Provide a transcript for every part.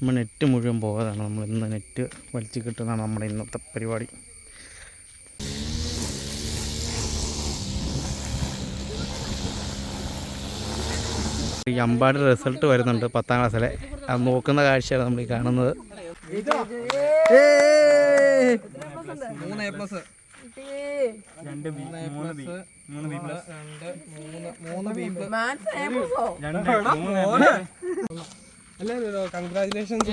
നമ്മൾ നെറ്റ് മുഴുവൻ പോകാതാണ്. നമ്മൾ ഇന്ന് നെറ്റ് വലിച്ചു കിട്ടുന്നതാണ് നമ്മുടെ ഇന്നത്തെ പരിപാടി. ഈ അമ്പാടി റിസൾട്ട് വരുന്നുണ്ട് 10ാം ക്ലാസ്സിലെ. അത് നോക്കുന്ന കാഴ്ചയാണ് നമ്മൾ ഈ കാണുന്നത്. കൺഗ്രാജുലേഷൻസ്.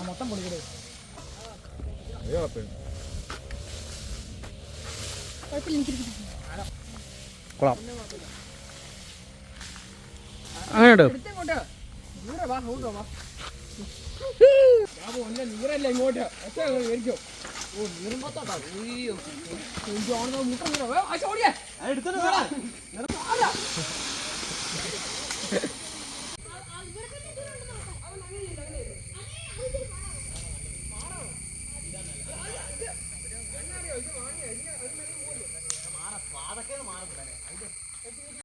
മൊത്തം പൊളിക്കട്ടെ. കൊള്ളാം. അങ്ങനെയുണ്ട്. നീരല്ല ഇങ്ങോട്ട് മുട്ട